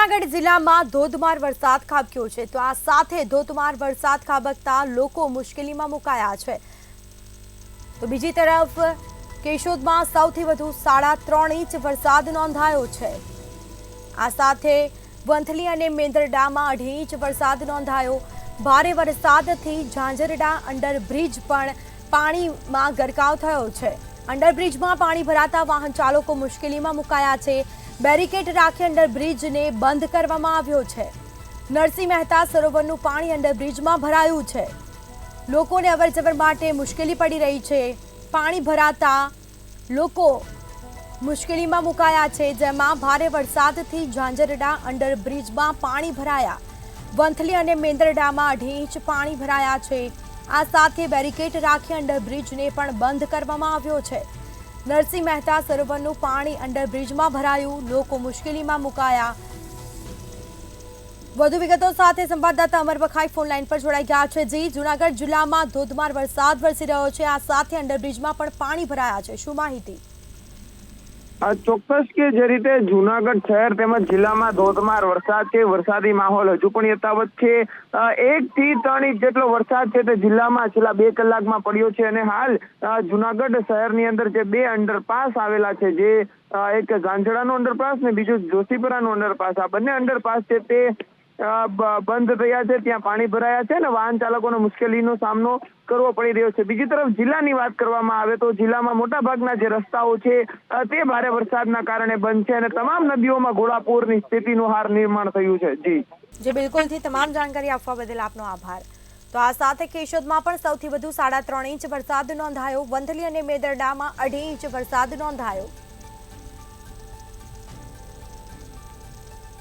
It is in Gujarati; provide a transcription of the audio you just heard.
જૂનાગઢ જિલ્લામાં ધોધમાર વરસાદ ખાબક્યો છે તો આ સાથે ધોધમાર વરસાદ ખાબકતા લોકો મુશ્કેલીમાં મુકાયા છે। તો બીજી તરફ કેશોદમાં સૌથી વધુ 3.5 ઇંચ વરસાદ નોંધાયો છે। આ સાથે વંથલી અને મેંદરડામાં 2.5 ઇંચ વરસાદ નોંધાયો। ભારે વરસાદથી ઝાંઝરડા અંડરબ્રિજ પણ પાણીમાં ગરકાવ થયો છે। અંડરબ્રિજમાં પાણી ભરાતા વાહન ચાલકો મુશ્કેલીમાં મુકાયા છે। બેરિકેડ રાખી અંડરબ્રિજને બંધ કરવામાં આવ્યો છે। નરસિંહ મહેતા સરોવરનું પાણી અંડરબ્રિજમાં ભરાયું છે। લોકોને અવરજવર માટે મુશ્કેલી પડી રહી છે। પાણી ભરાતા લોકો મુશ્કેલીમાં મુકાયા છે, જેમાં ભારે વરસાદથી ઝાંઝરડા અંડરબ્રિજમાં પાણી ભરાયા। વંથલી અને મેંદરડામાં 2.5 ઇંચ પાણી ભરાયા છે। આ સાથે બેરિકેડ રાખી અંડરબ્રિજને પણ બંધ કરવામાં આવ્યો છે। નરસિંહ મહેતા સરોવરનું પાણી અંડરબ્રિજમાં ભરાયું, લોકો મુશ્કેલીમાં મુકાયા। વધુ વિગતો સાથે સંવાદદાતા અમર વખાઈ ફોન લાઈન પર જોડાઈ ગયા છે। જી, જૂનાગઢ જિલ્લામાં ધોધમાર વરસાદ વરસી રહ્યો છે, આ સાથે અંડરબ્રિજમાં પણ પાણી ભરાયા છે, શું માહિતી? ચોક્કસ કે જે રીતે જૂનાગઢ શહેર તેમજ જિલ્લામાં ધોધમાર વરસાદ છે, વરસાદી માહોલ હજુ પણ યથાવત છે। 1 થી 3 ઇંચ જેટલો વરસાદ છે તે જિલ્લામાં છેલ્લા 2 કલાકમાં પડ્યો છે અને હાલ જૂનાગઢ શહેરની અંદર જે 2 અંડરપાસ આવેલા છે, જે એક ઝાંઝરડાનો અંડરપાસ ને બીજું જોશીપરાનો અંડરપાસ, આ બંને અંડરપાસ છે તે બંધ થયા છે, ત્યાં પાણી ભરાયા છે અને વાહન ચાલકોને મુશ્કેલીનો સામનો કરવો પડી રહ્યો છે। બીજી તરફ જિલ્લાની વાત કરવામાં આવે તો જિલ્લામાં મોટાભાગના જે રસ્તાઓ છે તે ભારે વરસાદના કારણે બંધ છે અને તમામ નદીઓમાં ઘોડાપૂરની સ્થિતિનું હાલ નિર્માણ થયું છે। જી બિલકુલથી તમામ જાણકારી આપવા બદલ આપનો આભાર। તો આ સાથે કેશોદમાં પણ સૌથી વધુ 3.5 ઇંચ વરસાદ નોંધાયો। વંથલી અને મેંદરડામાં 2.5 ઇંચ વરસાદ નોંધાયો।